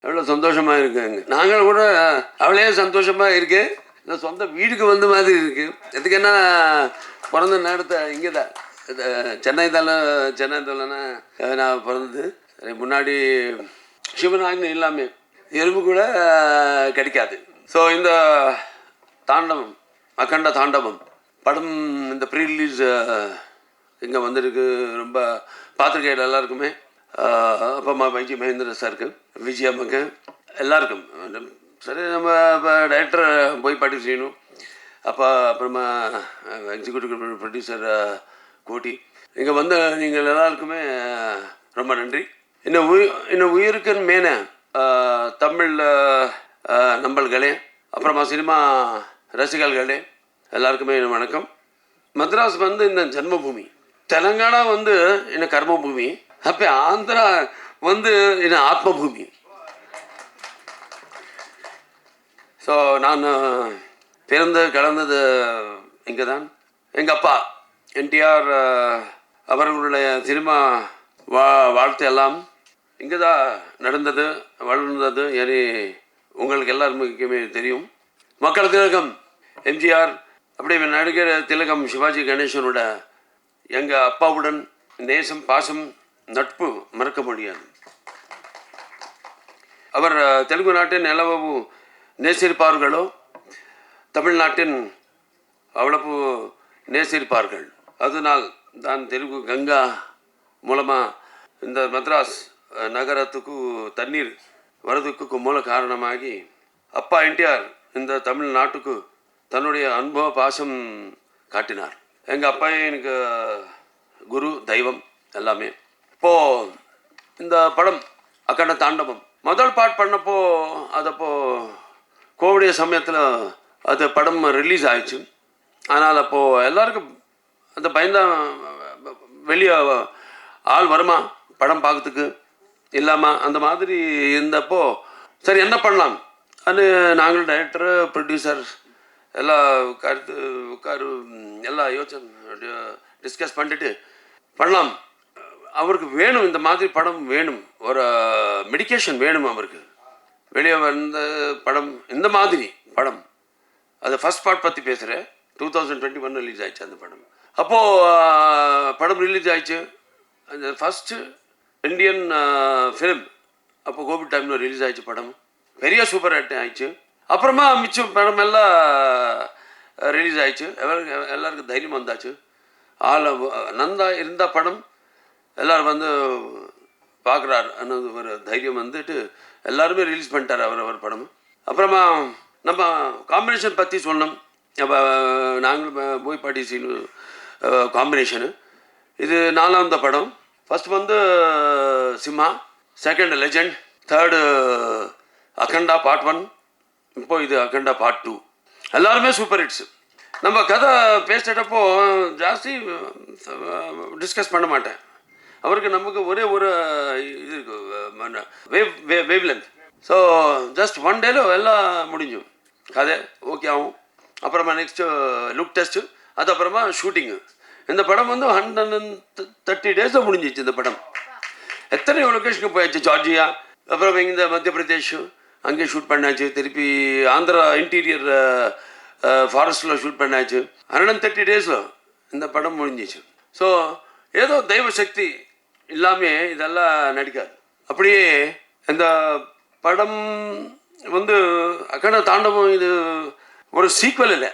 எவ்வளோ சந்தோஷமாக இருக்குங்க. நாங்கள் கூட அவளே சந்தோஷமாக இருக்கு. இந்த சொந்த வீட்டுக்கு வந்த மாதிரி இருக்கு. எதுக்குன்னா பிறந்த நேரத்தை இங்கே தான் சென்னை தானே நான் பிறந்தது. முன்னாடி சிவனாகினு இல்லாமல் எறும்பு கூட கிடைக்காது. ஸோ இந்த தாண்டவம், அகண்ட தாண்டவம் படம் இந்த ப்ரீ ரிலீஸ் இங்கே வந்திருக்கு. ரொம்ப பார்த்துருக்கேன் எல்லாருக்குமே. அப்பா அம்மா மைஜி மகேந்திர சாருக்கு, விஜயம்மாக்கு, எல்லாருக்கும். சரி, நம்ம இப்போ டைரக்டரை போய் பார்ட்டி செய்யணும். அப்புறமா எக்ஸிக்யூட்டிவ் ப்ரொடியூசர் கோட்டி, இங்கே வந்த நீங்கள் எல்லாருக்குமே ரொம்ப நன்றி. இன்னும் உயிருக்கு மேன தமிழ் நம்பல்களே, அப்புறமா சினிமா ரசிகர்களே எல்லாருக்குமே வணக்கம். மദ്രാஸ் வந்து இந்த ஜன்மபூமி, தெலுங்கானா வந்து என்ன கர்மபூமி, அப்போ ஆந்திரா வந்து என்ன ஆத்மபூமி. ஸோ நான் பிறந்து கலந்தது இங்கே தான். எங்கள் அப்பா என்டிஆர் அவர்களுடைய சினிமா வாழ்த்து எல்லாம் இங்கே தான் நடந்தது, வளர்ந்தது. ஏறி உங்களுக்கு எல்லாருக்குமே தெரியும். மக்கள் திலகம் எம்ஜிஆர், அப்படியே நடிகர் திலகம் சிவாஜி கணேசனோட எங்கள் அப்பாவுடன் நேசம், பாசம், நட்பு மறக்க முடியாது. அவர் தெலுங்கு நாட்டின் எவ்வளவு நேசிப்பார்களோ தமிழ்நாட்டின் அவ்வளவு நேசிப்பார்கள். அதனால் தான் தெலுங்கு கங்கா மூலமாக இந்த மദ്രാஸ் நகரத்துக்கு தண்ணீர் வரதுக்கு மூல காரணமாகி அப்பா என்டிஆர் இந்த தமிழ்நாட்டுக்கு தன்னுடைய அனுபவ பாசம் காட்டினார். எங்கள் அப்பா எனக்கு குரு, தெய்வம் எல்லாமே. இப்போது இந்த படம் அகண்ட தாண்டவம் முதல் பாட் பண்ணப்போ, அதப்போ கோவிட் சமயத்தில் அது படம் ரிலீஸ் ஆயிடுச்சு. ஆனால் அப்போது எல்லாருக்கும் அந்த பயந்தா வெளியே ஆள் வருமா படம் பார்க்கறதுக்கு இல்லாமல் அந்த மாதிரி இருந்தப்போ, சரி என்ன பண்ணலாம் அது நாங்கள் டைரக்டர் ப்ரொடியூசர் எல்லாம் எல்லாம் யோசனை டிஸ்கஸ் பண்ணிட்டு பண்ணலாம். அவருக்கு வேணும், இந்த மாதிரி படம் வேணும், ஒரு மெடிக்கேஷன் வேணும் அவருக்கு. வெளியே வந்த படம் இந்த மாதிரி படம், அது ஃபஸ்ட் பார்ட் பற்றி பேசுகிறேன். 2021 ரிலீஸ் ஆயிடுச்சு அந்த படம். அப்போது படம் ரிலீஸ் ஆயிடுச்சு. அந்த ஃபஸ்ட்டு இந்தியன் ஃபிலிம் அப்போ கோவிட் டைமில் ரிலீஸ் ஆயிடுச்சு படம். பெரிய சூப்பர் ஹிட் ஆயிடுச்சு. அப்புறமா மிச்சம் படம் எல்லாம் ரிலீஸ் ஆயிடுச்சு. எல்லாருக்கும் தைரியம் வந்தாச்சு. நந்தா இருந்த படம் எல்லோரும் வந்து பார்க்குறாரு ಅನ್ನೋದು ஒரு தைரியம் வந்துட்டு எல்லாருமே ரிலீஸ் பண்ணிட்டார் அவர் படம். அப்புறமா நம்ம காம்பினேஷன் பற்றி சொன்னோம். அப்போ நாங்களும் போய் பாட்டி சீனு காம்பினேஷனு. இது 4வது படம். ஃபஸ்ட் வந்து Simha, second legend, third Akhanda part 1, இப்போ இது அகண்டா பார்ட் 2. எல்லாருமே சூப்பர் ஹிட்ஸு. நம்ம கதை பேசிட்டப்போ ஜாஸ்தி டிஸ்கஸ் பண்ண மாட்டேன். அவருக்கு நமக்கு ஒரே ஒரு இது வேவ் லென்த். ஸோ ஜஸ்ட் 1 டேல எல்லாம் முடிஞ்சும், கதை ஓகே ஆகும். அப்புறமா நெக்ஸ்ட்டு லுக் டெஸ்ட்டு, அதுக்கப்புறமா ஷூட்டிங்கு. இந்த படம் வந்து 130 டேஸில் முடிஞ்சிச்சு. இந்த படம் எத்தனை லொக்கேஷனுக்கு போயாச்சு. ஜார்ஜியா, அப்புறம் இந்த மத்திய பிரதேஷ் அங்கே ஷூட் பண்ணாச்சு. திருப்பி ஆந்திரா இன்டீரியர் ஃபாரஸ்ட்டில் ஷூட் பண்ணாச்சு. 130 டேஸில் இந்த படம் முடிஞ்சிச்சு. ஸோ ஏதோ தெய்வ சக்தி இல்லாமல் இதெல்லாம் நடிக்காது. அப்படியே இந்த படம் வந்து அகண்ட தாண்டவம் இது ஒரு சீக்வல் இல்லை.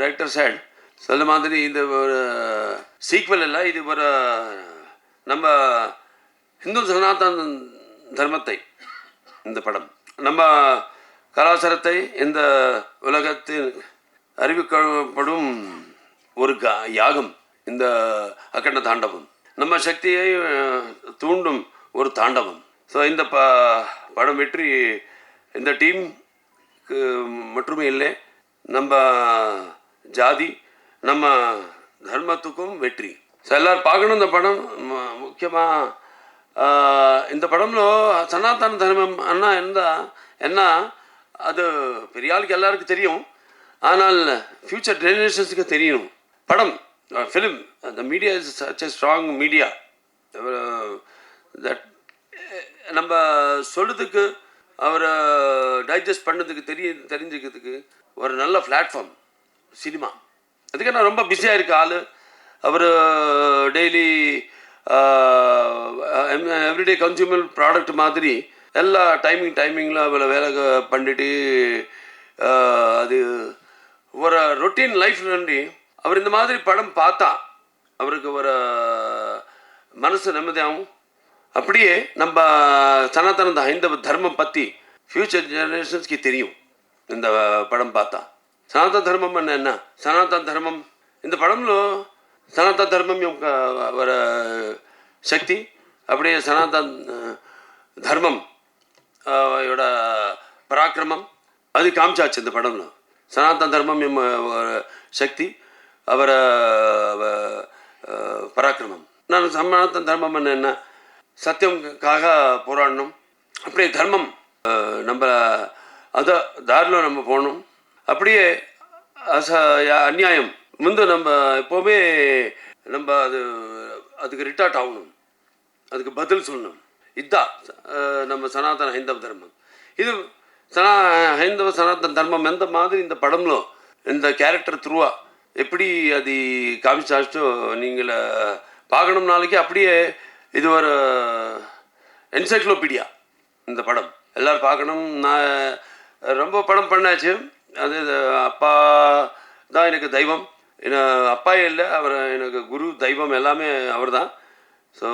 டைரக்டர் சைட் சொல்ல மாதிரி இது ஒரு சீக்வல் இல்லை. இது ஒரு நம்ம இந்து சனாதன தர்மத்தை, இந்த படம் நம்ம கலாச்சாரத்தை இந்த உலகத்தில் அறிவிக்கப்படும் ஒரு யாகம். இந்த அகண்ட தாண்டவம் நம்ம சக்தியை தூண்டும் ஒரு தாண்டவம். ஸோ இந்த படம் வெற்றி இந்த டீமுக்கு மட்டுமே இல்லை, நம்ம ஜாதி நம்ம தர்மத்துக்கும் வெற்றி. ஸோ எல்லோரும் பார்க்கணும் இந்த படம். முக்கியமாக இந்த படம்లో சனாதன தர்மம் அண்ணா என்ன அது பெரிய ஆளுக்கு எல்லாருக்கும் தெரியும். ஆனால் ஃப்யூச்சர் ஜெனரேஷன்ஸுக்கு தெரியணும். படம் film, the media is such a strong media that நம்ம சொல்லுறதுக்கு அவரை டைஜஸ்ட் பண்ணதுக்கு தெரிஞ்சுக்கிறதுக்கு ஒரு நல்ல பிளாட்ஃபார்ம் சினிமா. அதுக்கு நான் ரொம்ப பிஸியாக இருக்க ஆள். அவர் டெய்லி எவ்ரிடே கன்சியூமர் ப்ராடக்ட் மாதிரி எல்லா டைமிங்கில் அவளை வேலை பண்ணிட்டு அது ஒரு ரொட்டீன் லைஃப் நன்றி. அவர் இந்த மாதிரி படம் பார்த்தா அவருக்கு ஒரு மனசு நிம்மதியாகும். அப்படியே நம்ம சனாதன ஹைந்தவ தர்மம் பற்றி ஃப்யூச்சர் ஜெனரேஷன்ஸ்க்கு தெரியும். இந்த படம் பார்த்தா సనాతన ధర్మం என்ன సనాతన ధర్మం இந்த படம்లో సనాతన ధర్మం యొక్క ஒரு சக்தி அப்படியே சனாதன தர்மம் யோட பராக்கிரமம் அது காமிச்சாச்சு இந்த படம்ல. சனாதன தர்மம் ஒரு சக்தி அவர பராக்கிரமம். நான் சனாதன தர்மம் என்ன சத்தியம்காக போராடணும். அப்படியே தர்மம் நம்ம அதை தாரில் நம்ம போகணும். அப்படியே அநியாயம் முந்து நம்ம எப்போவுமே நம்ம அதுக்கு ரிட்டார்ட் ஆகணும், அதுக்கு பதில் சொல்லணும். இதுதான் நம்ம சனாதன ஹைந்தவ தர்மம். இது ஹைந்தவ சனாதன தர்மம் எந்த மாதிரி இந்த படம்లో இந்த கேரக்டர் த்ரூவா எப்படி அது காமிச்சாச்சோ நீங்கள் பார்க்கணும் நாளைக்கு. அப்படியே இது ஒரு என்சைக்ளோபீடியா இந்த படம், எல்லோரும் பார்க்கணும். நான் ரொம்ப படம் பண்ணாச்சு. அது அப்பா தான் எனக்கு தெய்வம். அப்பா இல்லை, அவர் எனக்கு குரு தெய்வம், எல்லாமே அவர் தான். ஸோ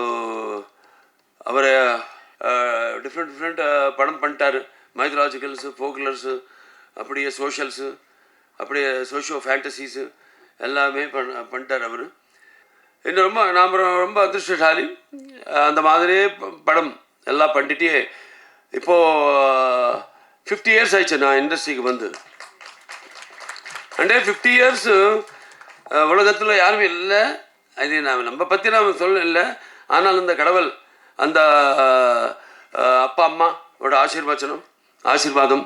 அவர் டிஃப்ரெண்ட் படம் பண்ணிட்டார். மைத்தலாஜிக்கல்ஸு, ஃபோக்லர்ஸு, அப்படியே சோஷியல்ஸு, அப்படியே சோஷியோ ஃபேண்டசிஸு எல்லாமே பண்ணிட்டார் அவர். இன்னும் நாம் ரொம்ப அதிர்ஷ்டசாலி. அந்த மாதிரியே படம் எல்லாம் பண்ணிட்டே இப்போது 50 இயர்ஸ் ஆயிடுச்சு நான் இண்டஸ்ட்ரிக்கு வந்து. அண்டே 50 இயர்ஸ் உலகத்தில் யாருமே இல்லை. அது நம்ம பற்றி நாம் சொல்ல இல்லை. ஆனால் இந்த கடவுள் அந்த அப்பா அம்மாவோட ஆசீர்வாதம்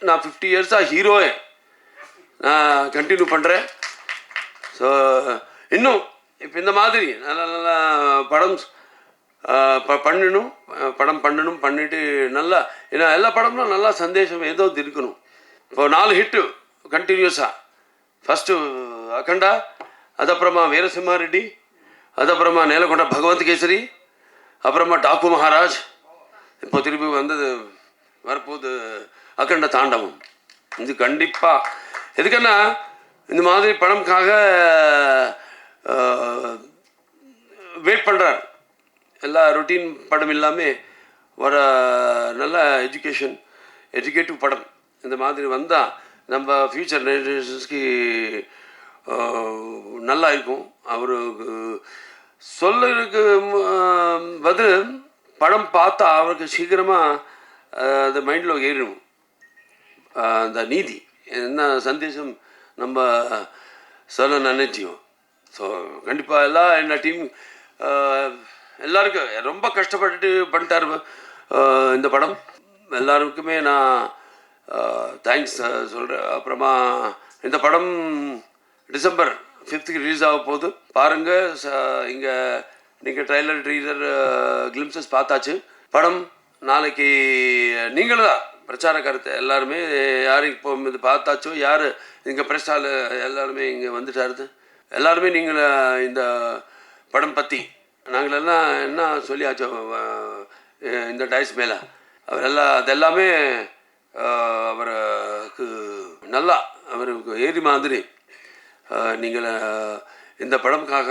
நான் 50 இயர்ஸாக ஹீரோவே நான் கண்டினியூ பண்ணுறேன். ஸோ இன்னும் இப்போ இந்த மாதிரி நல்ல நல்ல படம் பண்ணணும் பண்ணிட்டு நல்லா ஏன்னா எல்லா படம்லாம் நல்லா சந்தேஷம் ஏதோ இருக்கணும். இப்போ 4 ஹிட்டு கண்டினியூஸாக. ஃபஸ்ட்டு அகண்டா, அதுக்கப்புறமா வீரசிம்மாரெட்டி, அதுக்கப்புறமா நேலகொண்ட பகவந்த் கேசரி, அப்புறமா டாக்கு மகாராஜ், இப்போ திருப்பி வந்தது வரப்போது அகண்ட தாண்டவம். இது கண்டிப்பாக எதுக்குன்னா இந்த மாதிரி படம்காக வெயிட் பண்ணுறார். எல்லா ரொட்டீன் படம் இல்லாமல் ஒரு நல்ல எஜுகேட்டிவ் படம் இந்த மாதிரி வந்தால் நம்ம ஃப்யூச்சர் ஜெனரேஷன்ஸ்க்கு நல்லா இருக்கும். அவருக்கு சொல்லுறதுக்கு பதில் படம் பார்த்தா அவருக்கு சீக்கிரமாக அது மைண்டில் ஏறிடும். அந்த நீதி என்ன சந்தேஷம் நம்ம சொல்ல நினைச்சியும். ஸோ கண்டிப்பாக எல்லாம் என்ன டீம் எல்லாருக்கும் ரொம்ப கஷ்டப்பட்டுட்டு பண்ணிட்டார் இந்த படம். எல்லாருக்குமே நான் தேங்க்ஸ் சொல்கிறேன். அப்புறமா இந்த படம் டிசம்பர் 5th ரிலீஸ் ஆக போகுது. பாருங்கள். இங்கே நீங்கள் ட்ரைலர் ட்ரீலர் கிளிம்சஸ் பார்த்தாச்சு. படம் நாளைக்கு நீங்களும் தான் பிரச்சார கருத்து எல்லாருமே யாரும் இப்போ இது பார்த்தாச்சோ யார் இங்கே ப்ரெஸ் ஹால் எல்லாருமே இங்கே வந்துட்டாருது. எல்லாருமே நீங்கள் இந்த படம் பற்றி நாங்களெல்லாம் என்ன சொல்லியாச்சோ இந்த டைஸ் மேலே அவரெல்லாம் அதெல்லாமே அவருக்கு நல்லா அவருக்கு ஏறி மாதிரி நீங்கள் இந்த படம்காக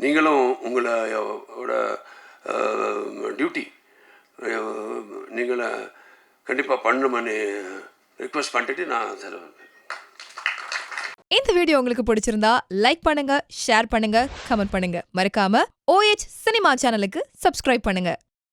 நீங்களும் உங்களோட டியூட்டி நீங்களை கண்டிப்பாக பண்ணணும்னு ரிக்வெஸ்ட் பண்ணிட்டு நான் தருவேன். இந்த வீடியோ உங்களுக்கு பிடிச்சிருந்தா லைக் பண்ணுங்க, ஷேர் பண்ணுங்க, கமெண்ட் பண்ணுங்க. மறக்காம OH சினிமா சேனலுக்கு சப்ஸ்கிரைப் பண்ணுங்க.